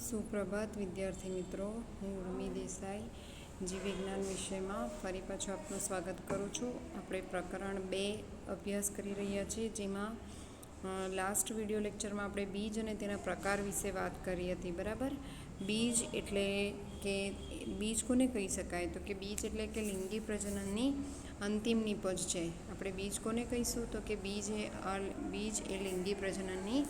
સુપ્રભાત વિદ્યાર્થી મિત્રો, હું ઉર્મી દેસાઈ જીવ વિજ્ઞાન વિષયમાં ફરી પાછું આપનું સ્વાગત કરું છું. આપણે પ્રકરણ 2 અભ્યાસ કરી રહ્યા છીએ, જેમાં લાસ્ટ વિડીયો લેક્ચરમાં આપણે બીજ અને તેના પ્રકાર વિશે વાત કરી હતી. બરાબર. બીજ એટલે કે બીજ કોને કહી શકાય? તો કે બીજ એટલે કે લિંગી પ્રજનનની અંતિમ નિપજ છે. આપણે બીજ કોને કહીશું? તો કે બીજ એ લિંગી પ્રજનનની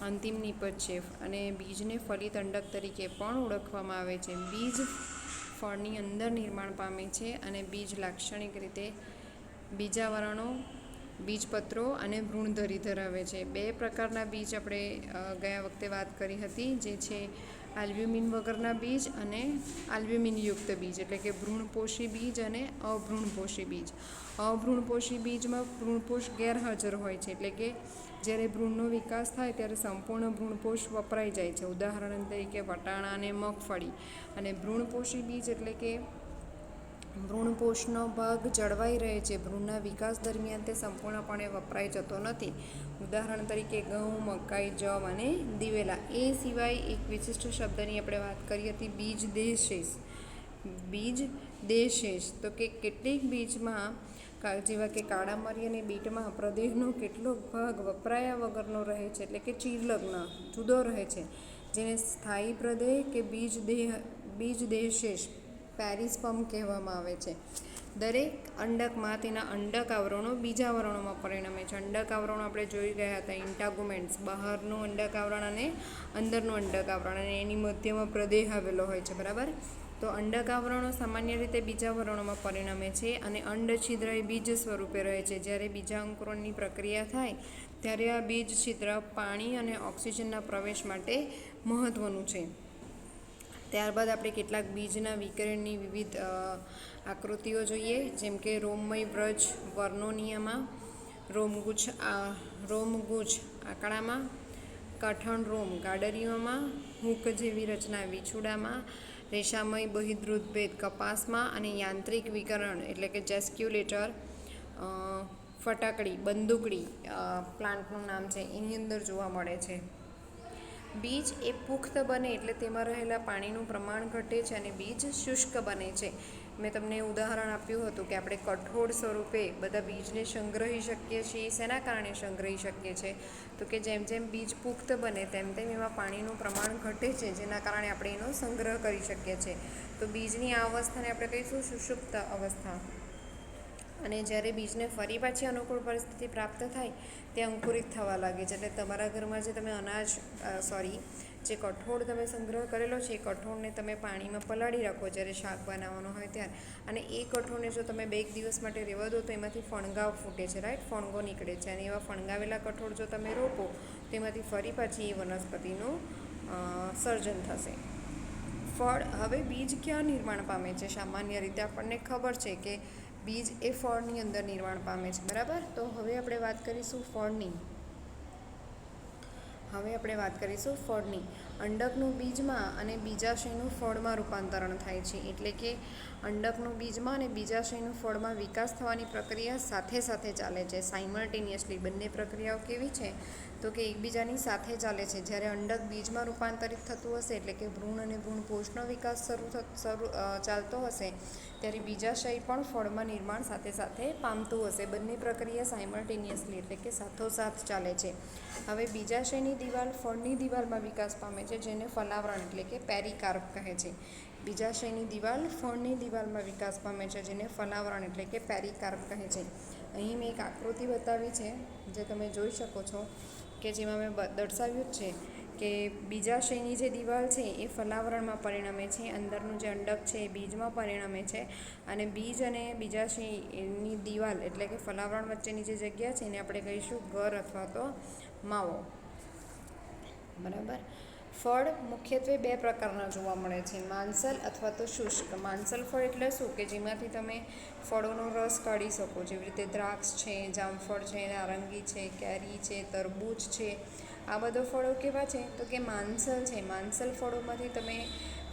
અંતિમ નિપજ છે અને બીજને ફલિત અંડક તરીકે પણ ઓળખવામાં આવે છે. બીજ ફળની અંદર નિર્માણ પામે છે અને બીજ લાક્ષણિક રીતે બીજાવરણો, બીજપત્રો અને ભ્રૂણધરી ધરાવે છે. 2 પ્રકારના બીજ આપણે ગયા વખતે વાત કરી હતી, જે છે આલ્બ્યુમિન વગરના બીજ અને આલ્બ્યુમિનયુક્ત બીજ, એટલે કે ભ્રૂણપોષી બીજ અને અભ્રૂણપોષી બીજ. અભ્રૂણપોષી બીજમાં ભ્રૂણપોષ ગેરહાજર હોય છે, એટલે કે જ્યારે ભ્રૂણનો વિકાસ થાય ત્યારે સંપૂર્ણ ભ્રૂણપોષ વપરાઈ જાય છે. ઉદાહરણ તરીકે વટાણા અને મગફળી. અને ભ્રૂણપોષી બીજ એટલે કે ભ્રૂણપોષનો ભાગ જળવાઈ રહે છે, ભ્રૂણના વિકાસ દરમિયાન તે સંપૂર્ણપણે વપરાઈ જતો નથી. ઉદાહરણ તરીકે ઘઉં, મકાઈ, જવ અને દિવેલા. એ સિવાય એક વિશિષ્ટ શબ્દની આપણે વાત કરી હતી, બીજદેશેષ. બીજદેશેષ તો કે કેટલીક બીજમાં, જેવા કે કાળા મરી અને બીટમાં, પ્રદેહનો કેટલોક ભાગ વપરાયા વગરનો રહે છે, એટલે કે ચિરલગ્ન જુદો રહે છે, જેને સ્થાયી પ્રદેહ કે બીજદેશેષ પેરિસ્પર્મ કહેવામાં આવે છે. દરેક અંડકમાં તેના અંડક આવરણો બીજાવરણોમાં પરિણમે છે. અંડક આવરણો આપણે જોઈ ગયા હતા, ઇન્ટાગુમેન્ટ્સ, બહારનું અંડક આવરણ અને અંદરનું અંડક આવરણ, અને એની મધ્યમાં પ્રદેહ આવેલો હોય છે. બરાબર. તો અંડક આવરણો સામાન્ય રીતે બીજાવરણોમાં પરિણમે છે અને અંડછિદ્ર એ બીજ સ્વરૂપે રહે છે. જ્યારે બીજાંકુરણની પ્રક્રિયા થાય ત્યારે આ બીજ છિદ્ર પાણી અને ઓક્સિજનના પ્રવેશ માટે મહત્વનું છે. ત્યારબાદ આપણે કેટલાક બીજના વિકિરણની વિવિધ આકૃતિઓ જોઈએ, જેમ કે રોમમય વ્રજ વર્નોનિયામાં, રોમગુચ્છ આંકડામાં, કઠણ રોમ ગાડરિયોમાં, હૂક જેવી રચના વીછુડામાં, રેશામય બહિર્દૃતભેદ કપાસમાં, અને યાંત્રિક વિકિરણ એટલે કે જેસ્ક્યુલેટર ફટાકડી, બંદૂકડી પ્લાન્ટનું નામ છે, એની અંદર જોવા મળે છે. બીજ એ પુખ્ત બને એટલે તેમાં રહેલા પાણીનું પ્રમાણ ઘટે છે અને બીજ શુષ્ક બને છે. મેં તમને ઉદાહરણ આપ્યું હતું કે આપણે કઠોળ સ્વરૂપે બધા બીજને સંગ્રહી શકીએ છીએ. શેના કારણે સંગ્રહી શકીએ છીએ? તો કે જેમ જેમ બીજ પુખ્ત બને તેમ તેમ એમાં પાણીનું પ્રમાણ ઘટે છે, જેના કારણે આપણે એનો સંગ્રહ કરી શકીએ છીએ. તો બીજની આ અવસ્થાને આપણે કહીશું સુષુપ્ત અવસ્થા. અને જ્યારે બીજને ફરી પાછી અનુકૂળ પરિસ્થિતિ પ્રાપ્ત થાય, તે અંકુરિત થવા લાગે છે. એટલે તમારા ઘરમાં જે તમે જે કઠોળ તમે સંગ્રહ કરેલો છે, એ કઠોળને તમે પાણીમાં પલાળી રાખો જ્યારે શાક બનાવવાનું હોય ત્યારે, અને એ કઠોળને જો તમે 2 દિવસ માટે રહેવા દો તો એમાંથી ફણગાવ ફૂટે છે, રાઈટ, ફણગો નીકળે છે, અને એવા ફણગાવેલા કઠોળ જો તમે રોપો તો એમાંથી ફરી પાછી એ વનસ્પતિનું સર્જન થશે. ફળ. હવે બીજ ક્યાં નિર્માણ પામે છે? સામાન્ય રીતે આપણને ખબર છે કે બીજ એ ફળની અંદર નિર્માણ પામે છે. બરાબર. તો હવે આપણે વાત કરીશું ફળની. અંડકનું બીજમાં અને બીજાશયનું ફળમાં રૂપાંતરણ થાય છે. એટલે કે અંડકનું બીજમાં અને બીજાશયનું ફળમાં વિકાસ થવાની પ્રક્રિયા સાથે સાથે ચાલે છે, સાયમલ્ટેનિયસલી. બંને પ્રક્રિયાઓ કેવી છે? તો કે એકબીજાની સાથે ચાલે છે. જ્યારે અંડક બીજમાં રૂપાંતરિત થતું હશે, એટલે કે ભ્રૂણ અને ભ્રૂણપોષનો વિકાસ ચાલતો હશે, ત્યારે બીજાશય પણ ફળમાં નિર્માણ સાથે સાથે પામતું હશે. બંને પ્રક્રિયા સાયમલ્ટેનિયસલી એટલે કે સાથોસાથ ચાલે છે. હવે બીજાશયની દિવાલ ફળની દિવાલમાં વિકાસ પામે છે, જેને ફલાવરણ એટલે કે પેરિકાર્પ કહે છે. બીજાશયની દિવાલ ફળની દિવાલમાં વિકાસ પામે છે, જેને ફલાવરણ એટલે કે પેરિકાર્પ કહે છે. અહીં મેં એક આકૃતિ બતાવી છે, જે તમે જોઈ શકો છો, કે જેમાં મેં દર્શાવ્યું જ છે કે બીજાશયની જે દિવાલ છે એ ફલાવરણમાં પરિણમે છે, અંદરનું જે અંડક છે એ બીજમાં પરિણમે છે, અને બીજ અને બીજાશયની દિવાલ એટલે કે ફલાવરણ વચ્ચેની જે જગ્યા છે એને આપણે કહીશું ગર અથવા તો માવો. બરાબર. ફળ મુખ્યત્વે 2 પ્રકારના જોવા મળે છે, માંસલ અથવા તો શુષ્ક. માંસલ ફળ એટલે શું? કે જેમાંથી તમે ફળોનો રસ કાઢી શકો, જેવી રીતે દ્રાક્ષ છે, જામફળ છે, નારંગી છે, કેરી છે, તરબૂચ છે. આ બધા ફળો કેવા છે? તો કે માંસલ છે. માંસલ ફળોમાંથી તમે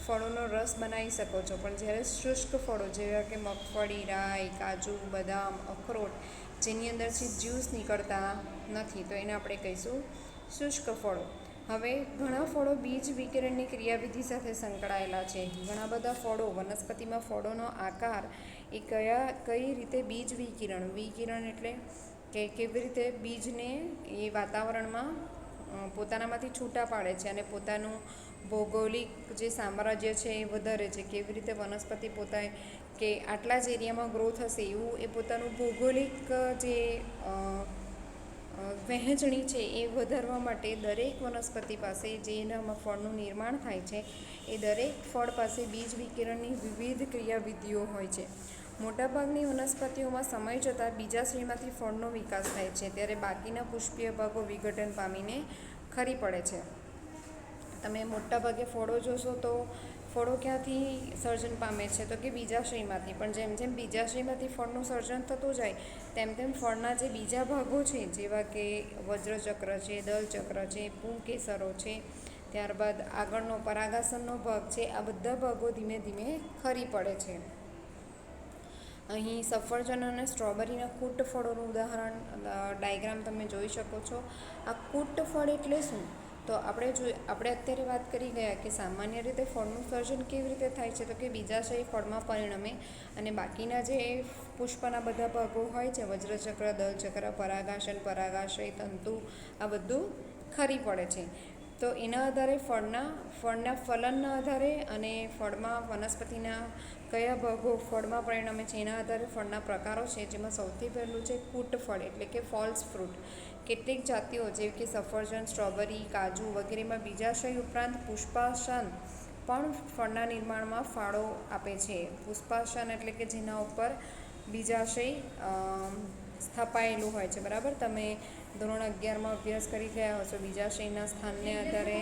ફળોનો રસ બનાવી શકો છો. પણ જ્યારે શુષ્ક ફળો જેવા કે મગફળી, રાઈ, કાજુ, બદામ, અખરોટ, જેની અંદરથી જ્યુસ નીકળતા નથી, તો એને આપણે કહીશું શુષ્ક ફળો. હવે ઘણા ફળો બીજ વિકિરણની ક્રિયાવિધિ સાથે સંકળાયેલા છે. ઘણા બધા ફળો, વનસ્પતિમાં ફળોનો આકાર એ કઈ રીતે બીજ વિકિરણ એટલે કે કેવી રીતે બીજને એ વાતાવરણમાં પોતાનામાંથી છૂટા પાડે છે અને પોતાનું ભૌગોલિક જે સામ્રાજ્ય છે એ વધારે છે. કેવી રીતે વનસ્પતિ પોતાએ કે આટલા જ એરિયામાં ગ્રો થશે એવું એ પોતાનું ભૌગોલિક જે વહેંચણી છે એ વધારવા માટે દરેક વનસ્પતિ પાસે જે એનામાં ફળનું નિર્માણ થાય છે એ દરેક ફળ પાસે બીજ વિકિરણની વિવિધ ક્રિયાવિધિઓ હોય છે. મોટાભાગની વનસ્પતિઓમાં સમય જતાં બીજાશયમાંથી ફળનો વિકાસ થાય છે, ત્યારે બાકીના પુષ્પીય ભાગો વિઘટન પામીને ખરી પડે છે. તમે મોટાભાગે ફળો જોશો તો ફળો ક્યાંથી સર્જન પામે છે તો કે બીજાશયમાંથી. પણ જેમ જેમ બીજાશયમાંથી ફળનું સર્જન થતું જાય તેમ તેમ ફળના જે બીજા ભાગો છે, જેવા કે વજ્રચક્ર છે, દલચક્ર છે, પુંકેસરો છે, ત્યારબાદ આગળનો પરાગાસનનો ભાગ છે, આ બધા ભાગો ધીમે ધીમે ખરી પડે છે. અહીં સફરજન અને સ્ટ્રોબેરીના કૂટ ફળોનું ઉદાહરણ ડાયાગ્રામ તમે જોઈ શકો છો. આ કૂટ ફળ એટલે શું? તો આપણે અત્યારે વાત કરી ગયા કે સામાન્ય રીતે ફળનું સર્જન કેવી રીતે થાય છે તો કે બીજાશય ફળમાં પરિણમે અને બાકીના જે પુષ્પના બધા ભાગો હોય છે, વજ્રચક્ર, દલચક્ર, પરાગાસન, પરાગાશય, તંતુ, આ બધું ખરી પડે છે. તો એના આધારે ફળના ફલનના આધારે અને ફળમાં વનસ્પતિના કયા ભાગો ફળમાં પરિણમે છે એના આધારે ફળના પ્રકારો છે, જેમાં સૌથી પહેલું છે કૂટ ફળ એટલે કે ફોલ્સ ફ્રૂટ. કેટલીક જાતિઓ જેવી કે સફરજન, સ્ટ્રોબેરી, કાજુ વગેરેમાં બીજાશય ઉપરાંત પુષ્પાસન પણ ફળના નિર્માણમાં ફાળો આપે છે. પુષ્પાસન એટલે કે જેના ઉપર બીજાશય સ્થપાયેલું હોય છે. બરાબર, તમે ધોરણ 11માં અભ્યાસ કરી ગયા હશો. બીજાશયના સ્થાનને આધારે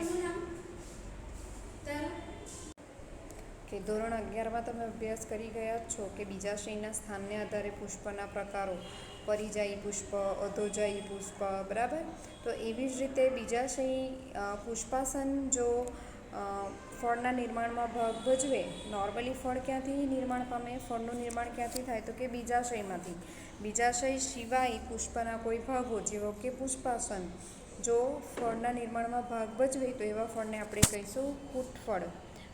ધોરણ 11માં તમે અભ્યાસ કરી ગયા છો કે બીજાશયના સ્થાનને આધારે પુષ્પના પ્રકારો, પરિજાયી પુષ્પ, અધોજાયી પુષ્પ. બરાબર, તો એવી જ રીતે બીજાશયી પુષ્પાસન જો ફળના નિર્માણમાં ભાગ ભજવે. નોર્મલી ફળ ક્યાંથી નિર્માણ પામે? ફળનું નિર્માણ ક્યાંથી થાય તો કે બીજાશયમાંથી. બીજાશય સિવાય પુષ્પના કોઈ ભાગો જેવો કે પુષ્પાસન જો ફળના નિર્માણમાં ભાગ ભજવે તો એવા ફળને આપણે કહીશું કૂટ ફળ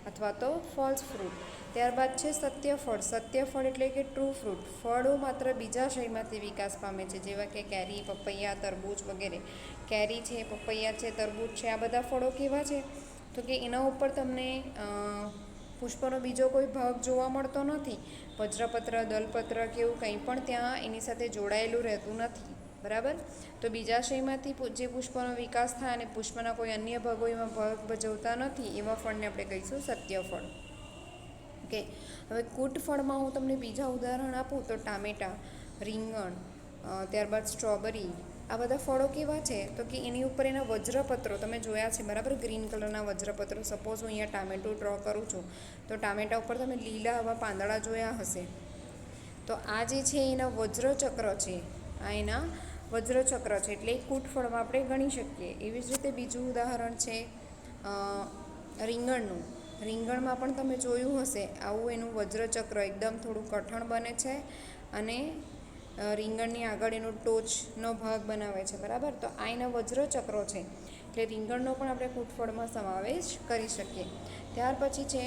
અથવા તો ફોલ્સ ફ્રૂટ. ત્યારબાદ છે સત્યફળ. સત્યફળ એટલે કે ટ્રુ ફ્રૂટ. ફળો માત્ર બીજાશયમાંથી વિકાસ પામે છે, જેવા કે કેરી, પપૈયા, તરબૂચ વગેરે. કેરી છે, પપૈયા છે, તરબૂચ છે, આ બધા ફળો કેવા છે તો કે એના ઉપર તમને પુષ્પનો બીજો કોઈ ભાગ જોવા મળતો નથી. વજ્રપત્ર, દલપત્ર કે એવું કંઈ પણ ત્યાં એની સાથે જોડાયેલું રહેતું નથી. બરાબર, તો બીજાશયમાંથી જે પુષ્પનો વિકાસ થાય અને પુષ્પના કોઈ અન્ય ભાગો એમાં ભાગ ભજવતા નથી એવા ફળને આપણે કહીશું સત્યફળ. ઓકે, હવે કૂટ ફળમાં હું તમને બીજા ઉદાહરણ આપું તો ટામેટાં, રીંગણ, ત્યારબાદ સ્ટ્રોબેરી, આ બધા ફળો કેવા છે તો કે એની ઉપર એના વજ્રપત્રો તમે જોયા છે. બરાબર, ગ્રીન કલરના વજ્રપત્રો. સપોઝ હું અહીંયા ટામેટું ડ્રો કરું છું તો ટામેટા ઉપર તમે લીલા આવા પાંદડા જોયા હશે. તો આ જે છે એના વજ્રચક્ર છે. આ એના વજ્રચક્ર છે એટલે કૂટ ફળમાં આપણે ગણી શકીએ. એવી જ રીતે બીજું ઉદાહરણ છે રીંગણનું. રીંગણમાં પણ તમે જોયું હશે આવું એનું વજ્રચક્ર એકદમ થોડું કઠણ બને છે અને રીંગણની આગળ એનો ટોચનો ભાગ બનાવે છે. બરાબર, તો આ એના વજ્રચક્રો છે એટલે રીંગણનો પણ આપણે કૂટ ફળમાં સમાવેશ કરી શકીએ. ત્યાર પછી છે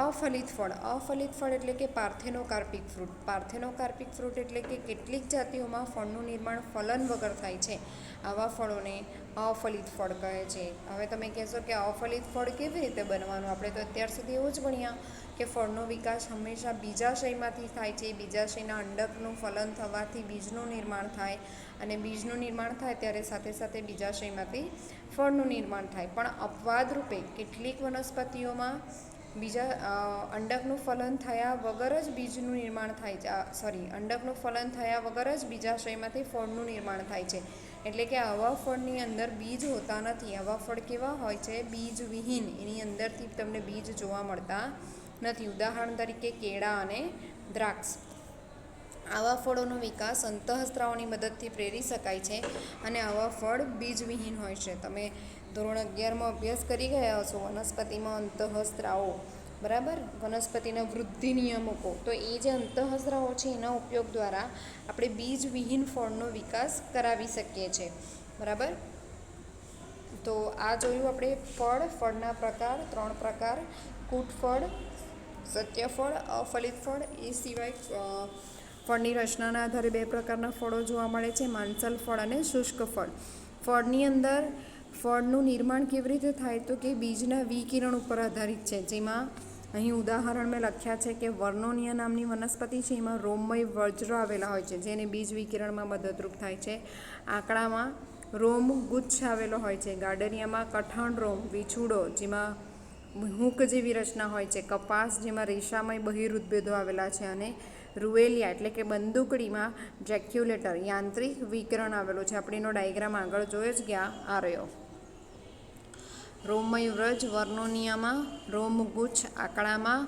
અફલિત ફળ. અફલિત ફળ એટલે કે પાર્થેનોકાર્પિક ફ્રૂટ. પાર્થેનોકાર્પિક ફ્રૂટ એટલે કે કેટલીક જાતિઓમાં ફળનું નિર્માણ ફલન વગર થાય છે. આવા ફળોને અફલિત ફળ કહે છે. હવે તમે કહેશો કે અફલિત ફળ કેવી રીતે બનવાનું? આપણે તો અત્યાર સુધી એવું જ ભણ્યા કે ફળનો વિકાસ હંમેશા બીજાશયમાંથી થાય છે. બીજાશયના અંડકનું ફલન થવાથી બીજનું નિર્માણ થાય અને બીજનું નિર્માણ થાય ત્યારે સાથે સાથે બીજાશયમાંથી ફળનું નિર્માણ થાય. પણ અપવાદ રૂપે કેટલીક વનસ્પતિઓમાં અંડકનું ફલન થયા વગર જ બીજનું નિર્માણ થાય છે. અંડકનું ફલન થયા વગર જ બીજાશયમાંથી ફળનું નિર્માણ થાય છે. એટલે કે આવા ફળની અંદર બીજ હોતા નથી. આવા ફળ કેવા હોય છે? બીજ વિહીન. એની અંદરથી તમને બીજ જોવા મળતા નથી. ઉદાહરણ તરીકે કેળા અને દ્રાક્ષ. આવા ફળોનો વિકાસ અંતઃસ્ત્રાવોની મદદથી પ્રેરી શકાય છે અને આવા ફળ બીજવિહીન હોય છે. તમે ધોરણ 11માં અભ્યાસ કરી ગયા હશો વનસ્પતિમાં અંતઃસ્ત્રાવો. બરાબર, વનસ્પતિના વૃદ્ધિ નિયામકો. તો એ જે અંતઃસ્ત્રાવો છે એના ઉપયોગ દ્વારા આપણે બીજવિહીન ફળનો વિકાસ કરાવી શકીએ છીએ. બરાબર, તો આ જોયું આપણે ફળના પ્રકાર, 3 પ્રકાર: કૂટફળ, સત્યફળ, અફલિત ફળ. એ સિવાય ફળની રચનાના આધારે 2 પ્રકારના ફળો જોવા મળે છે: માંસલ ફળ અને શુષ્ક ફળ. ફળની અંદર ફળનું નિર્માણ કેવી રીતે થાય તો કે બીજના વિકિરણ ઉપર આધારિત છે. જેમાં અહીં ઉદાહરણ મેં લખ્યા છે કે વર્નોનિયા નામની વનસ્પતિ છે, એમાં રોમમય વજ્ર આવેલા હોય છે જેને બીજ વિકિરણમાં મદદરૂપ થાય છે. આંકડામાં રોમ ગુચ્છ આવેલો હોય છે. ગાર્ડનિયામાં કઠણ રોમ, વીછુડો જેમાં હૂક જેવી રચના હોય છે. કપાસ જેમાં રેશામય બહિરુદભેદો આવેલા છે. અને રૂએલિયા એટલે કે બંદૂકડીમાં જેક્યુલેટર યાંત્રિક વિકિરણ આવેલું છે. આપણે એનો ડાયાગ્રામ આગળ જોયો જ ગયા આ રહ્યો. રોમમય વ્રજ વર્નોનિયામાં રોમ ગુચ્છ, આંકડામાં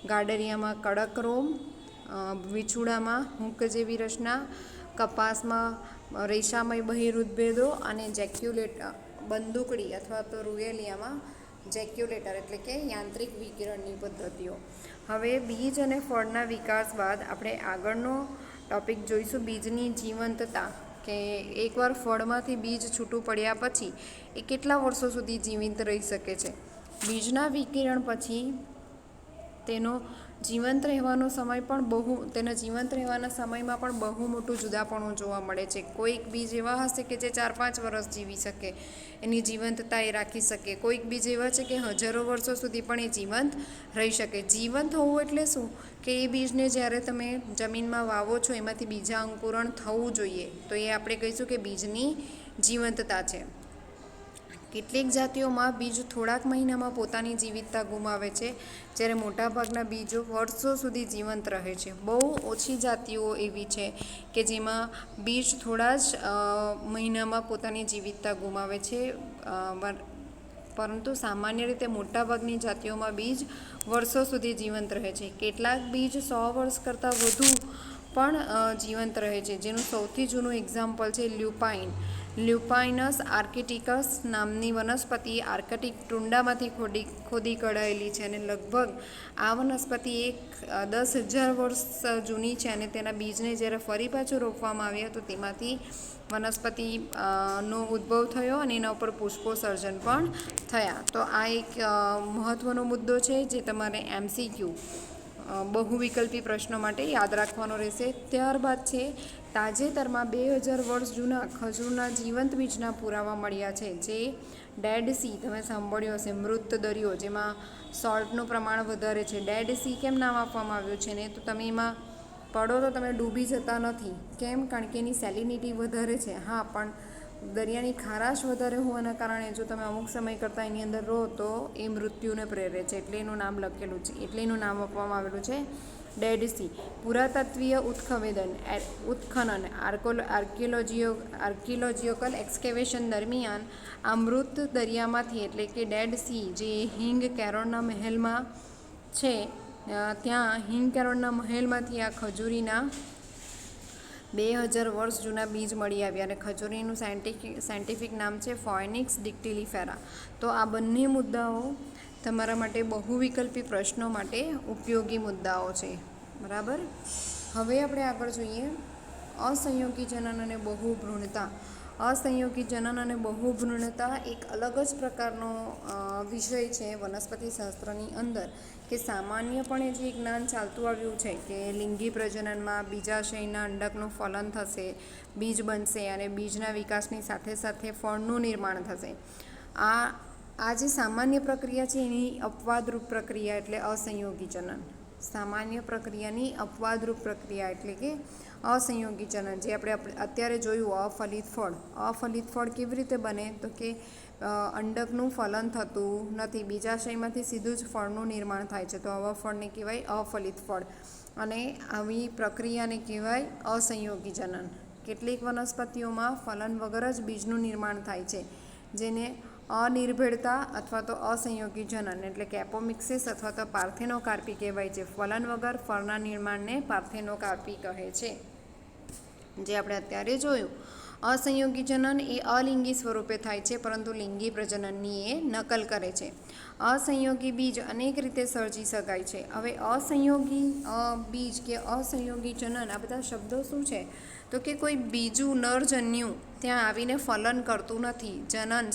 ગાર્ડનિયામાં કડક રોમ, વીછુડામાં હૂક જેવી રચના, કપાસમાં રેશામય બહિરુદભેદો અને જેક્યુલેટર બંદૂકડી અથવા તો રૂએલિયામાં જેક્યુલેટર એટલે કે યાંત્રિક વિકિરણની પદ્ધતિઓ. હવે બીજ અને ફળના વિકાસ બાદ આપણે આગળનો ટોપિક જોઈશું બીજની જીવંતતા, કે એકવાર ફળમાંથી બીજ છૂટું પડ્યા પછી એ કેટલા વર્ષો સુધી જીવિત રહી શકે છે. બીજના વિકિરણ પછી તેનો જીવંત રહેવાનો સમય પણ તેના જીવંત રહેવાના સમયમાં પણ બહુ મોટું જુદાપણું જોવા મળે છે. કોઈક બીજ એવા હશે કે જે 4-5 વર્ષ જીવી શકે, એની જીવંતતા એ રાખી શકે. કોઈક બીજ એવા છે કે હજારો વર્ષો સુધી પણ એ જીવંત રહી શકે. જીવંત હોવું એટલે શું કે એ બીજને જ્યારે તમે જમીનમાં વાવો છો એમાંથી બીજા અંકુરણ થવું જોઈએ, તો એ આપણે કહીશું કે બીજની જીવંતતા છે. કેટલીક જાતિઓમાં બીજ થોડાક મહિનામાં પોતાની જીવિતતા ગુમાવે છે, જ્યારે મોટાભાગના બીજો વર્ષો સુધી જીવંત રહે છે. બહુ ઓછી જાતિઓ એવી છે કે જેમાં બીજ થોડા જ મહિનામાં પોતાની જીવિતતા ગુમાવે છે, પરંતુ સામાન્ય રીતે મોટાભાગની જાતિઓમાં બીજ વર્ષો સુધી જીવંત રહે છે. કેટલાક બીજ 100 વર્ષ કરતાં વધુ પણ જીવંત રહે છે, જેનું સૌથી જૂનું એક્ઝામ્પલ છે લ્યુપાઇન. લ્યુપાઇનસ આર્કિટિકસ નામની વનસ્પતિ આર્કટિક ટુંડામાંથી ખોદી કઢાયેલી છે અને લગભગ આ વનસ્પતિ 10,000 વર્ષ જૂની છે. અને તેના બીજને જ્યારે ફરી પાછું રોપવામાં આવ્યા તો તેમાંથી વનસ્પતિનો ઉદ્ભવ થયો અને એના ઉપર પુષ્પો સર્જન પણ થયા. તો આ એક મહત્ત્વનો મુદ્દો છે જે તમારે MCQ બહુવિકલ્પી પ્રશ્નો માટે યાદ રાખવાનો રહેશે. ત્યારબાદ છે તાજેતરમાં 2000 વર્ષ જૂના ખજૂરના જીવંત બીજના પુરાવા મળ્યા છે, જે ડેડ સી તમે સાંભળ્યું હશે, મૃત દરિયો જેમાં સોલ્ટનું પ્રમાણ વધારે છે. ડેડ સી કેમ નામ આપવામાં આવ્યું છે ને, તો તમે એમાં પડો તો તમે ડૂબી જતા નથી. કેમ? કારણ કે એની સેલિનિટી વધારે છે. હા, પણ દરિયાની ખારાશ વધારે હોવાના કારણે જો તમે અમુક સમય કરતાં એની અંદર રહો તો એ મૃત્યુને પ્રેરે છે, એટલે એનું નામ લખેલું છે, એટલે એનું નામ આપવામાં આવેલું છે ડેડ સી. પુરાતત્વીય ઉત્ખનન આર્કિયોલોજીકલ એક્સકેવેશન દરમિયાન આ મૃત દરિયામાંથી એટલે કે ડેડ સી જે હિંગ કેરોળના મહેલમાં છે, ત્યાં હિંગ કેરોળના મહેલમાંથી આ ખજૂરીના 2000 વર્ષ જૂના બીજ મળી આવ્યા અને ખજૂરીનું સાયન્ટિફિક નામ છે ફોએનિક્સ ડિક્ટિલિફેરા. તો આ બંને મુદ્દાઓ તમારા માટે બહુવિકલ્પી પ્રશ્નો માટે ઉપયોગી મુદ્દાઓ છે. બરાબર. હવે આપણે આગળ જોઈએ અસંયોગી જનન અને બહુભ્રૂણતા. અસંયોગી જનન અને બહુભ્રૂણતા એક અલગ જ પ્રકારનો વિષય છે વનસ્પતિ શાસ્ત્રની અંદર, કે સામાન્યપણે જે જ્ઞાન ચાલતું આવ્યું છે કે લિંગી પ્રજનનમાં બીજાશયના અંડકનું ફલન થશે, બીજ બનશે અને બીજના વિકાસની સાથે સાથે ફળનું નિર્માણ થશે. આ જે સામાન્ય પ્રક્રિયા છે એની અપવાદરૂપ પ્રક્રિયા એટલે અસંયોગી જનન. સામાન્ય પ્રક્રિયાની અપવાદરૂપ પ્રક્રિયા એટલે કે અસંયોગી જનન, જે આપણે અત્યારે જોયું અફલિત ફળ. અફલિત ફળ કેવી રીતે બને તો કે અંડકનું ફલન થતું નથી, બીજાશયમાંથી સીધું જ ફળનું નિર્માણ થાય છે, તો આવા ફળને કહેવાય અફલિત ફળ. અને આવી પ્રક્રિયાને કહેવાય અસંયોગી જનન. કેટલીક વનસ્પતિઓમાં ફલન વગર જ બીજનું નિર્માણ થાય છે, જેને અનિર્ભેળતા અથવા તો અસંયોગી જનન એટલે કે એપોમિક્સિસ અથવા તો પાર્થેનોકાર્પી કહેવાય છે. ફલન વગર ફળના નિર્માણને પાર્થેનોકાર્પી કહે છે, જે આપણે અત્યારે જોયું. અસંયોગી જનન એ અલિંગી સ્વરૂપે થાય છે, પરંતુ લિંગી પ્રજનનની એ નકલ કરે છે. અસંયોગી બીજ અનેક રીતે સર્જી શકાય છે. હવે અસંયોગી બીજ કે અસંયોગી જનન આ બધા શબ્દો શું છે તો કે કોઈ બીજું નરજન્યુ ત્યાં આવીને ફલન કરતું નથી, જનન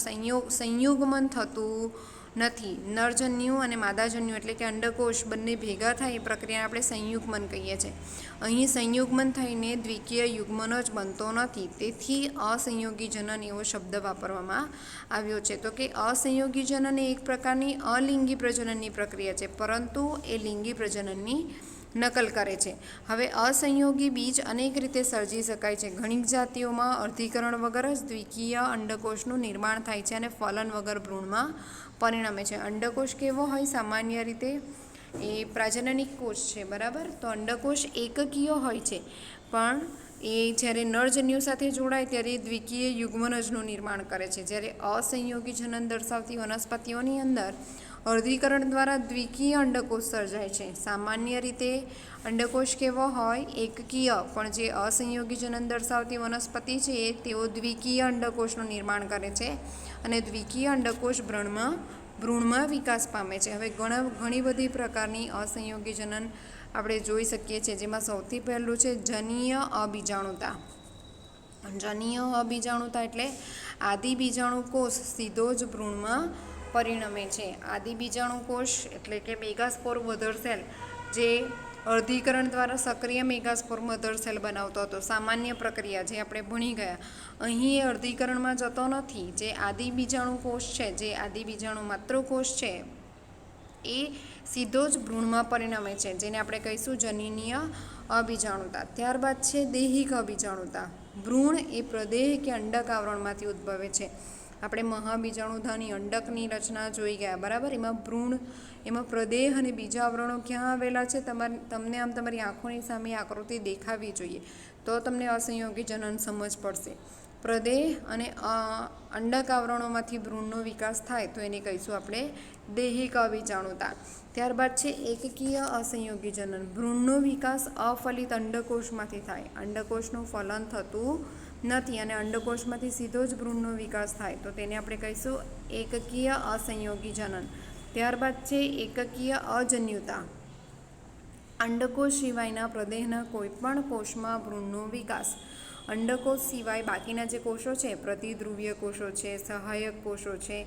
સંયુગમન થતું નથી. નરજન્યુ અને માદાજન્યુ એટલે કે અંડકોષ બંને ભેગા થાય એ પ્રક્રિયાને આપણે સંયુગ્મન કહીએ છીએ. અહીં સંયુગ્મન થઈને દ્વિકીય યુગ્મન જ બનતો નથી, તેથી અસંયોગી જનન એવો શબ્દ વાપરવામાં આવ્યો છે. તો કે અસંયોગી જનન એ એક પ્રકારની અલિંગી પ્રજનનની પ્રક્રિયા છે, પરંતુ એ લિંગી પ્રજનનની નકલ કરે છે. હવે અસંયોગી બીજ અનેક રીતે સર્જી શકાય છે. ઘણી જાતિઓમાં અર્ધીકરણ વગર જ દ્વિકીય અંડકોષનું નિર્માણ થાય છે અને ફલન વગર ભ્રૂણમાં પરિણમે છે. અંડકોષ કેવો હોય? સામાન્ય રીતે એ પ્રાજનનિક કોષ છે, બરાબર. તો અંડકોષ એકકીય હોય છે, પણ એ જ્યારે નરજન્યુ સાથે જોડાય ત્યારે દ્વિકીય યુગ્મનજનું નિર્માણ કરે છે. જ્યારે અસંયોગી જનન દર્શાવતી વનસ્પતિઓની અંદર અર્ધીકરણ દ્વારા દ્વિકીય અંડકોષ સર્જાય છે. સામાન્ય રીતે અંડકોષ કેવો હોય? એકકીય, પણ જે અસંયોગી જનન દર્શાવતી વનસ્પતિ છે તેઓ દ્વિકીય અંડકોષનું નિર્માણ કરે છે અને દ્વિકીય અંડકોષ ભ્રૂણમાં વિકાસ પામે છે. હવે ઘણી બધી પ્રકારની અસંયોગી જનન આપણે જોઈ શકીએ છીએ, જેમાં સૌથી પહેલું છે જનીય અબીજાણુતા. જનીય અબીજાણુતા એટલે આદિબીજાણુ કોષ સીધો જ ભ્રૂણમાં પરિણમે છે. આદિબીજાણુકોષ એટલે કે મેગાસ્પોર મધર સેલ જે અર્ધીકરણ દ્વારા સક્રિય મેગાસ્પોર મધર સેલ બનાવતો હતો. સામાન્ય પ્રક્રિયા જે આપણે ભણી ગયા. અહીં એ અર્ધીકરણમાં જતો નથી. જે આદિબીજાણુકોષ છે, જે આદિબીજાણુ માતૃકોષ છે, એ સીધો જ ભ્રૂણમાં પરિણમે છે, જેને આપણે કહીશું જનીનીય અબીજાણુતા. ત્યારબાદ છે દૈહિક અબીજાણુતા. ભ્રૂણ એ પ્રદેહ કે અંડક આવરણમાંથી ઉદ્ભવે છે. આપણે મહાબીજાણુધાની અંડકની રચના જોઈ ગયા, બરાબર. એમાં પ્રદેહ અને બીજા આવરણો ક્યાં આવેલા છે? તમને આમ તમારી આંખોની સામે આકૃતિ દેખાવી જોઈએ, તો તમને અસંયોગી જનન સમજ પડશે. પ્રદેહ અને અંડક આવરણોમાંથી ભ્રૂણનો વિકાસ થાય તો એને કહીશું આપણે દૈહિક અબીજાણુતા. ત્યારબાદ છે એકકીય અસંયોગી જનન. ભ્રૂણનો વિકાસ અફલિત અંડકોષમાંથી થાય. અંડકોષનું ફલન થતું નથી અને અંડકોષમાંથી સીધો જ ભ્રૂણનો વિકાસ થાય તો તેને આપણે કહીશું એકકીય અસંયોગી જનન. ત્યારબાદ છે એકકીય અજન્યુતા. અંડકોષ સિવાયના પ્રદેહના કોઈપણ કોષમાં ભ્રૂણનો વિકાસ. અંડકોષ સિવાય બાકીના જે કોષો છે, પ્રતિધ્રુવીય કોષો છે, સહાયક કોષો છે,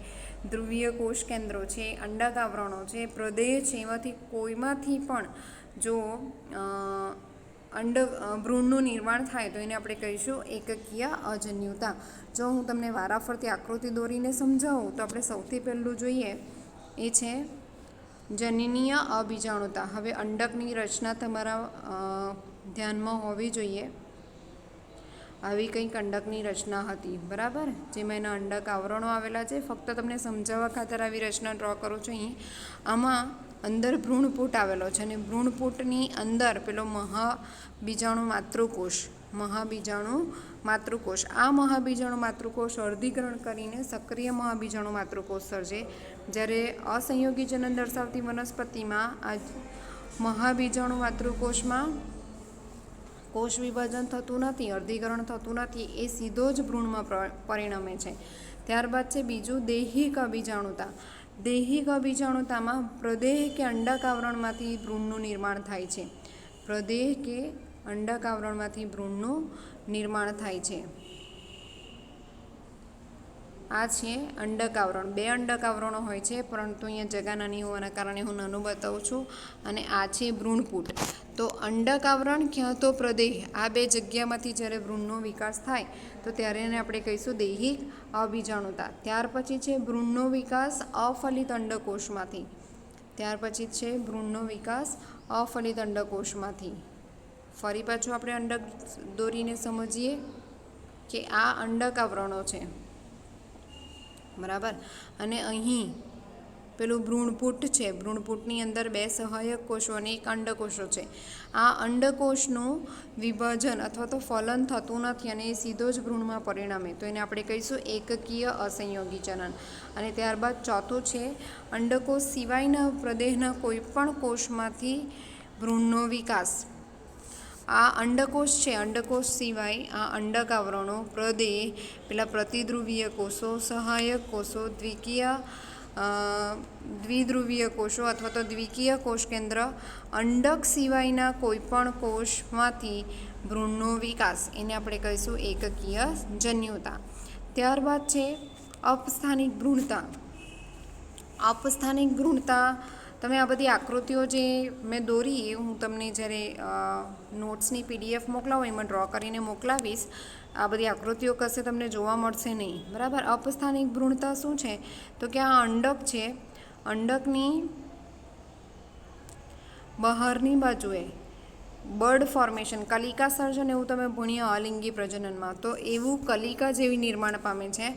ધ્રુવીય કોષ કેન્દ્રો છે, અંડક આવરણો છે, પ્રદેહ છે, એમાંથી કોઈમાંથી પણ જો ભ્રૂણનું નિર્માણ થાય તો એને આપણે કહીશું એકકીય અજન્યુતા. જો હું તમને વારાફરતી આકૃતિ દોરીને સમજાવું તો આપણે સૌથી પહેલું જોઈએ એ છે જનીનીય અબીજાણુતા. હવે અંડકની રચના તમારા ધ્યાનમાં હોવી જોઈએ. આવી કંઈક અંડકની રચના હતી, બરાબર, જેમાં એના અંડક આવરણો આવેલા છે. ફક્ત તમને સમજાવવા ખાતર આવી રચના ડ્રો કરું છું. અહીં આમાં અંદર ભ્રૂણપૂટ આવેલો છે અને ભ્રૂણપૂટની અંદર પેલો મહાબીજાણુ માતૃકોષ. આ મહાબીજાણુ માતૃકોષ અર્ધીકરણ કરીને સક્રિય મહાબીજાણુ માતૃકોષ સર્જે. જ્યારે અસંયોગી જનન દર્શાવતી વનસ્પતિમાં આ મહાબીજાણુ માતૃકોષમાં કોષ વિભાજન થતું નથી, અર્ધીકરણ થતું નથી, એ સીધો જ ભ્રૂણમાં પરિણમે છે. ત્યારબાદ છે બીજું દૈહિક અબીજાણુતા. દૈહિક અબીજાણુતામાં પ્રદેહ કે અંડક આવરણમાંથી ભ્રૂણનું નિર્માણ થાય છે. પ્રદેહ કે અંડક આવરણમાંથી ભ્રૂણનું નિર્માણ થાય છે. આ છે અંડક આવરણ. 2 અંડક આવરણો હોય છે, પરંતુ અહીંયા જગા નાની હોવાના કારણે હું નાનું બતાવું છું. અને આ છે ભ્રૂણપૂટ. તો અંડક આવરણ ક્યાં તો પ્રદેહ, આ 2 જગ્યામાંથી જ્યારે ભ્રૂણનો વિકાસ થાય તો ત્યારે એને આપણે કહીશું દૈહિક અબીજાણુતા. ત્યાર પછી છે ભ્રૂણનો વિકાસ અફલિત અંડકોષમાંથી. ફરી પાછું આપણે અંડક દોરીને સમજીએ કે આ અંડક આવરણો છે, બરાબર. અને અહીં પેલું ભ્રૂણપૂટ છે. ભ્રૂણપૂટની અંદર 2 સહાયક કોષો અને 1 અંડકોષો છે. આ અંડકોષનું વિભાજન અથવા તો ફલન થતું નથી અને એ સીધો જ ભ્રૂણમાં પરિણમે તો એને આપણે કહીશું એકકીય અસંયોગી જનન. અને ત્યારબાદ ચોથું છે અંડકોષ સિવાયના પ્રદેહના કોઈપણ કોષમાંથી ભ્રૂણનો વિકાસ. આ અંડકોષ છે, અંડકોષ સિવાય આ અંડક આવરણો, પ્રદેહ, પેલા પ્રતિધ્રુવીય કોષો, સહાયક કોષો, દ્વિકીય દ્વિધ્રુવીય કોષો અથવા તો દ્વિકીય કોષ કેન્દ્ર, અંડક સિવાયના કોઈપણ કોષમાંથી ભ્રૂણનો વિકાસ, એને આપણે કહીશું એકકીય જન્યુતા. ત્યારબાદ છે અપસ્થાનિક ભ્રૂણતા. અપસ્થાનિક ભ્રૂણતા, તમે આ બધી આકૃતિઓ જે મેં દોરી એ હું તમને જ્યારે નોટ્સની PDF મોકલાવું એમાં ડ્રો કરીને મોકલાવીશ. આ બધી આકૃતિઓ કશે તમને જોવા મળશે નહીં, બરાબર. અપસ્થાનિક ભ્રૂણતા શું છે તો કે આ અંડક છે, અંડકની બહારની બાજુએ બર્ડ ફોર્મેશન, કલિકા સર્જન એવું તમે ભણ્યા અલિંગી પ્રજનનમાં, તો એવું કલિકા જેવી નિર્માણ પામે છે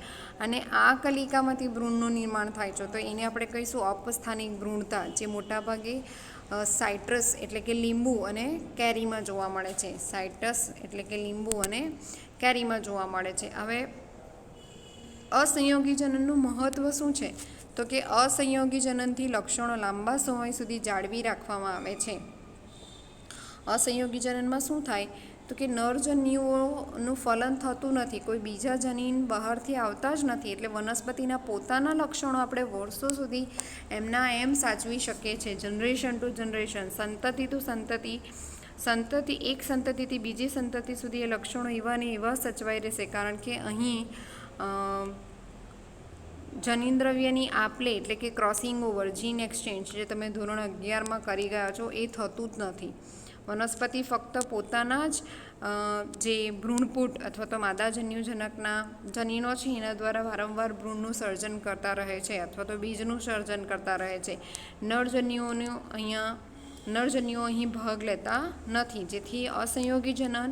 અને આ કલિકામાંથી ભ્રૂણનું નિર્માણ થાય છે, તો એને આપણે કહીશું અપસ્થાનિક ભ્રૂણતા, જે મોટાભાગે સાઇટ્રસ એટલે કે લીંબુ અને કેરીમાં જોવા મળે છે. સાઇટ્રસ એટલે કે લીંબુ અને કેરીમાં જોવા મળે છે. હવે અસંયોગી જનનનું મહત્ત્વ શું છે તો કે અસંયોગી જનનથી લક્ષણો લાંબા સમય સુધી જાળવી રાખવામાં આવે છે. અસંયોગી જનનમાં શું થાય તો કે નરજન્યુઓનું ફલન થતું નથી, કોઈ બીજા જનીન બહારથી આવતા જ નથી, એટલે વનસ્પતિના પોતાના લક્ષણો આપણે વર્ષો સુધી એમના એમ સાચવી શકીએ છીએ. જનરેશન ટુ જનરેશન, સંતતિ ટુ સંતતિ, એક સંતતિથી બીજી સંતતિ સુધી એ લક્ષણો એવા ને એવા સચવાઈ રહેશે, કારણ કે અહીં જનીન્દ્રવ્યની આપલે એટલે કે ક્રોસિંગ ઓવર, જીન એક્સચેન્જ જે તમે ધોરણ 11માં કરી ગયા છો એ થતું જ નથી. વનસ્પતિ ફક્ત પોતાના જ જે ભ્રૂણપુટ અથવા તો માદાજન્યુજનકના જનીનો છે એના દ્વારા વારંવાર ભ્રૂણનું સર્જન કરતા રહે છે અથવા તો બીજનું સર્જન કરતા રહે છે. નરજન્યુઓ અહીં ભાગ લેતા નથી, જેથી અસંયોગી જનન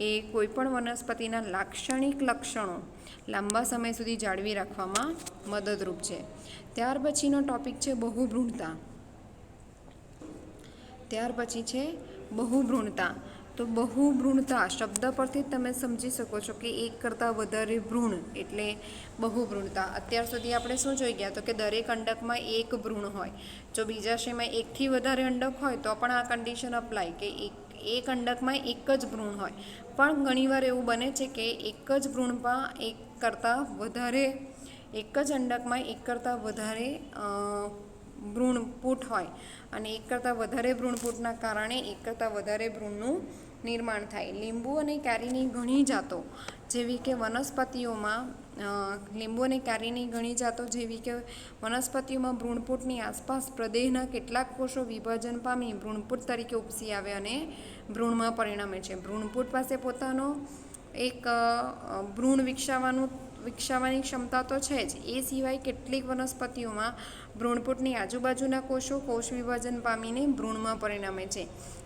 એ કોઈપણ વનસ્પતિના લાક્ષણિક લક્ષણો લાંબા સમય સુધી જાળવી રાખવામાં મદદરૂપ છે. ત્યાર પછીનો ટોપિક છે બહુભ્રૂણતા. ત્યાર પછી છે બહુભ્રૂણતા. તો બહુભ્રૂણતા શબ્દ પરથી જ તમે સમજી શકો છો કે એક કરતાં વધારે ભ્રૂણ એટલે બહુભ્રૂણતા. અત્યાર સુધી આપણે શું જોઈ ગયા તો કે દરેક અંડકમાં એક ભ્રૂણ હોય. જો બીજાશયમાં એકથી વધારે અંડક હોય તો પણ આ કન્ડિશન અપ્લાય કે એક અંડકમાં એક જ ભ્રૂણ હોય. પણ ઘણીવાર એવું બને છે કે એક જ ભ્રૂણમાં એક જ અંડકમાં એક કરતાં વધારે ભ્રૂણપુટ હોય અને એક કરતાં વધારે ભ્રૂણપુટના કારણે એક કરતાં વધારે ભ્રૂણનું નિર્માણ થાય. લીંબુ અને કેરીની ઘણી જાતો જેવી કે વનસ્પતિઓમાં ભ્રૂણપુટની આસપાસ પ્રદેહના કેટલાક કોષો વિભાજન પામી ભ્રૂણપુટ તરીકે ઉપસી આવે અને ભ્રૂણમાં પરિણમે છે. ભ્રૂણપુટ પાસે પોતાનો એક ભ્રૂણ વિકસાવવાની ક્ષમતા તો છે જ, એ સિવાય કેટલીક વનસ્પતિઓમાં ભ્રૂણપુટની આજુબાજુના કોષો કોષ વિભાજન પામીને ભ્રૂણમાં પરિણમે છે.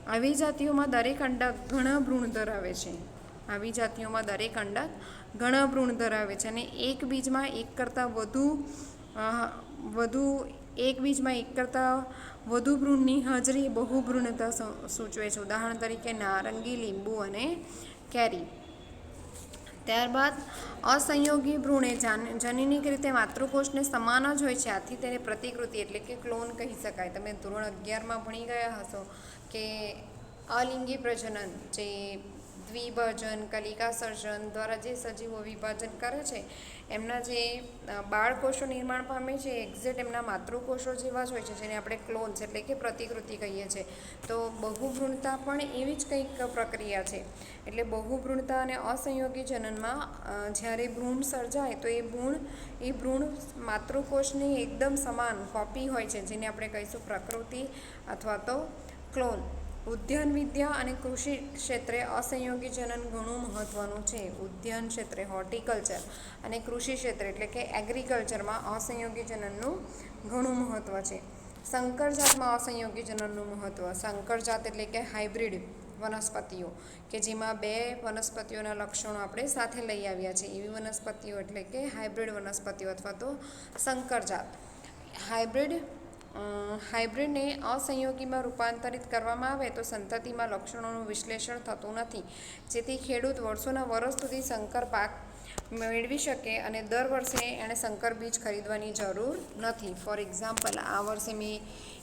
આવી જાતિઓમાં દરેક અંડક ઘણા ભ્રૂણ ધરાવે છે અને એક બીજમાં એક કરતાં વધુ ભ્રૂણની હાજરી બહુભ્રૂણતા સૂચવે છે. ઉદાહરણ તરીકે નારંગી, લીંબુ અને કેરી. ત્યારબાદ અસંયોગી ભ્રૂણ એ જનીનિક રીતે માતૃકોષને સમાન જ હોય છે, આથી તેને પ્રતિકૃતિ એટલે કે ક્લોન કહી શકાય. તમે ધોરણ 11માં ભણી ગયા હશો કે અલિંગી પ્રજનન, જે દ્વિભાજન કલિકા સર્જન દ્વારા જે સજીવો વિભાજન કરે છે એમના જે બાળકોષો નિર્માણ પામે છે એક્ઝેક્ટ એમના માતૃકોષો જેવા જ હોય છે, જેને આપણે ક્લોન્સ એટલે કે પ્રતિકૃતિ કહીએ છીએ. તો બહુભ્રૂણતા પણ એવી જ કંઈક પ્રક્રિયા છે. એટલે બહુભ્રૂણતા અને અસંયોગી જનનમાં જ્યારે ભ્રૂણ સર્જાય તો એ ભ્રૂણ માતૃકોષની એકદમ સમાન કોપી હોય છે, જેને આપણે કહીશું પ્રકૃતિ અથવા તો ક્લોન. ઉદ્યાન વિદ્યા અને કૃષિ ક્ષેત્રે અસંયોગી જનન ઘણું મહત્ત્વનું છે. ઉદ્યાન ક્ષેત્રે હોર્ટિકલ્ચર અને કૃષિ ક્ષેત્ર એટલે કે એગ્રીકલ્ચરમાં અસંયોગી જનનનું ઘણું મહત્ત્વ છે. સંકરજાતમાં અસંયોગી જનનનું મહત્ત્વ. સંકરજાત એટલે કે હાઇબ્રિડ વનસ્પતિઓ કે જેમાં બે વનસ્પતિઓના લક્ષણો આપણે સાથે લઈ આવ્યા છે, એવી વનસ્પતિઓ એટલે કે હાઇબ્રિડ વનસ્પતિઓ અથવા તો સંકરજાત. હાઇબ્રિડને અસંયોગીમાં રૂપાંતરિત કરવામાં આવે તો સંતતિમાં લક્ષણોનું વિશ્લેષણ થતું નથી, જેથી ખેડૂત વર્ષોના વર્ષ સુધી સંકર પાક મેળવી શકે અને દર વર્ષે એણે સંકર બીજ ખરીદવાની જરૂર નથી. ફોર એક્ઝામ્પલ, આ વર્ષે મેં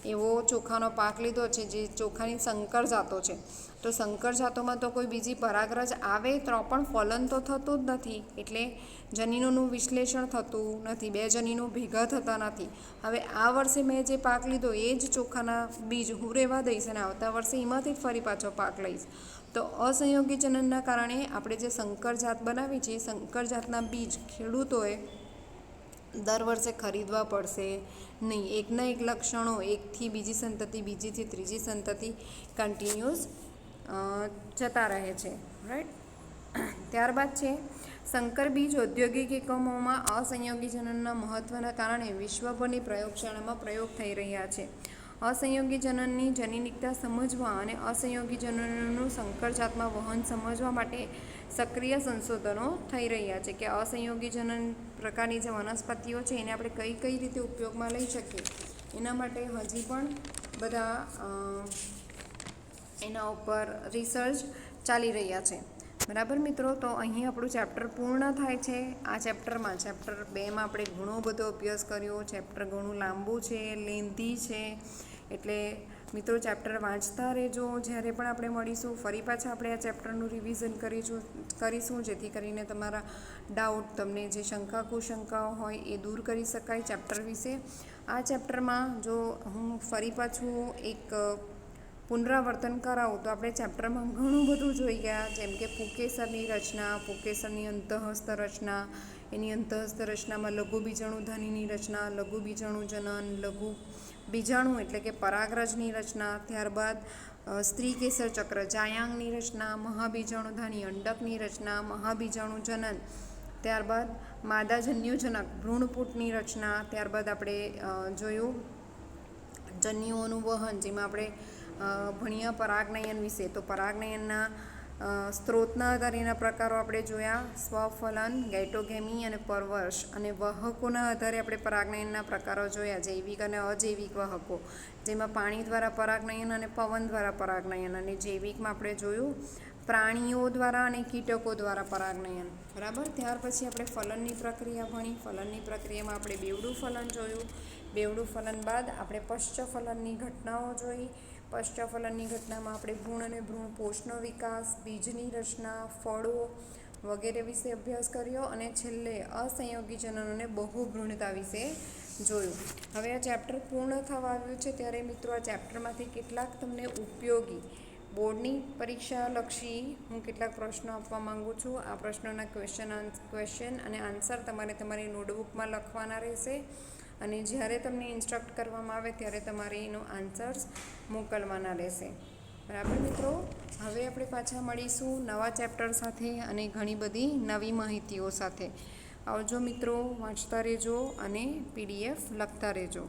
એવો ચોખાનો પાક લીધો છે જે ચોખાની સંકર જાતો છે તો સંકર જાતોમાં તો કોઈ બીજી પરાગરજ આવે તો પણ ફલન તો થતું જ નથી, એટલે જનીનોનું વિશ્લેષણ થતું નથી, બે જનીનો ભેગા થતા નથી. હવે આ વર્ષે મેં જે પાક લીધો એ જ ચોખાના બીજ હું રહેવા દઈશ અને આવતા વર્ષે એમાંથી જ ફરી પાછો પાક લઈશ. તો અસંયોગી જનનના કારણે આપણે જે સંકર જાત બનાવી છે એ સંકર જાતના બીજ ખેડૂતોએ દર વર્ષે ખરીદવા પડશે નહીં. એકના એક લક્ષણો, એકથી બીજી સંતતિ, બીજીથી ત્રીજી સંતતિ કન્ટિન્યુઅસ જતા રહે છે. રાઈટ. ત્યારબાદ છે સંકર બીજ ઔદ્યોગિક એકમોમાં અસંયોગી જનનના મહત્ત્વના કારણે વિશ્વભરની પ્રયોગશાળામાં પ્રયોગ થઈ રહ્યા છે. અસંયોગી જનનની જનીનિકતા સમજવા અને અસંયોગી જનનનું સંકર જાતમાં વહન સમજવા માટે સક્રિય સંશોધનો થઈ રહ્યા છે કે અસંયોગી જનન પ્રકારની જે વનસ્પતિઓ છે એને આપણે કઈ કઈ રીતે ઉપયોગમાં લઈ શકીએ. એના માટે હજી પણ બધા એના ઉપર રિસર્ચ ચાલી રહ્યા છે. બરાબર મિત્રો, તો અહીં આપણું ચેપ્ટર પૂર્ણ થાય છે. આ ચેપ્ટર 2માં આપણે ઘણો બધો અભ્યાસ કર્યો. ચેપ્ટર ઘણું લાંબુ છે, લેન્ધી છે, એટલે મિત્રો ચેપ્ટર વાંચતા રહેજો. જ્યારે પણ આપણે મળીશું ફરી પાછા આપણે આ ચેપ્ટરનું રિવિઝન કરીશું, જેથી કરીને તમારા ડાઉટ, તમને જે શંકા કુશંકાઓ હોય એ દૂર કરી શકાય ચેપ્ટર વિશે. આ ચેપ્ટરમાં જો હું ફરી પાછું એક પુનરાવર્તન કરાવું તો આપણે ચેપ્ટરમાં ઘણું બધું જોઈ ગયા, જેમ કે પુંકેસરની રચના, પુંકેસરની અંતઃસ્થ રચના, એની અંતઃસ્થ રચનામાં લઘુ બીજાણુ ધાનીની રચના, લઘુ બીજાણુ જનન, લઘુ બીજાણુ એટલે કે પરાગરજની રચના, ત્યારબાદ સ્ત્રી કેસર ચક્ર જાયાંગની રચના, મહાબીજાણુ ધાની અંડકની રચના, મહાબીજાણુ જનન, ત્યારબાદ માદાજન્યુજનક ભ્રૂણપૂટની રચના, ત્યારબાદ આપણે જોયું જન્યુઓનું વહન, જેમાં આપણે ભણ્યા પરાગનયન વિશે. તો પરાગનયનના સ્ત્રોતના આધારેના પ્રકારો આપણે જોયા, સ્વફલન, ગેટોગેમી અને પરવર્ષ, અને વાહકોના આધારે આપણે પરાગનયનના પ્રકારો જોયા, જૈવિક અને અજૈવિક વાહકો, જેમાં પાણી દ્વારા પરાગનયન અને પવન દ્વારા પરાગનયન, અને જૈવિકમાં આપણે જોયું પ્રાણીઓ દ્વારા અને કીટકો દ્વારા પરાગનયન. બરાબર. ત્યાર પછી આપણે ફલનની પ્રક્રિયા ભણી. ફલનની પ્રક્રિયામાં આપણે બેવડું ફલન જોયું. બેવડું ફલન બાદ આપણે પશ્ચફલનની ઘટનાઓ જોઈ. પશ્ચફલનની ઘટનામાં આપણે ભ્રૂણ અને ભ્રૂણપોષનો વિકાસ, બીજની રચના, ફળો વગેરે વિશે અભ્યાસ કર્યો, અને છેલ્લે અસંયોગી જનનોને બહુભ્રૂણતા વિશે જોયું. હવે આ ચેપ્ટર પૂર્ણ થવા આવ્યું છે, ત્યારે મિત્રો આ ચેપ્ટરમાંથી કેટલાક તમને ઉપયોગી બોર્ડની પરીક્ષાલક્ષી હું કેટલાક પ્રશ્નો આપવા માગું છું. આ પ્રશ્નોના ક્વેશ્ચન અને આન્સર તમારે તમારી નોટબુકમાં લખવાના રહેશે, અને જ્યારે તમને ઇન્સ્ટ્રક્ટ કરવામાં આવે ત્યારે તમારે એનો આન્સર્સ મોકલવાના રહેશે. બરાબર મિત્રો, હવે આપણે પાછા મળીશું નવા ચેપ્ટર સાથે અને ઘણી બધી નવી માહિતીઓ સાથે. આવજો મિત્રો, વાંચતા રહેજો અને PDF લખતા રહેજો.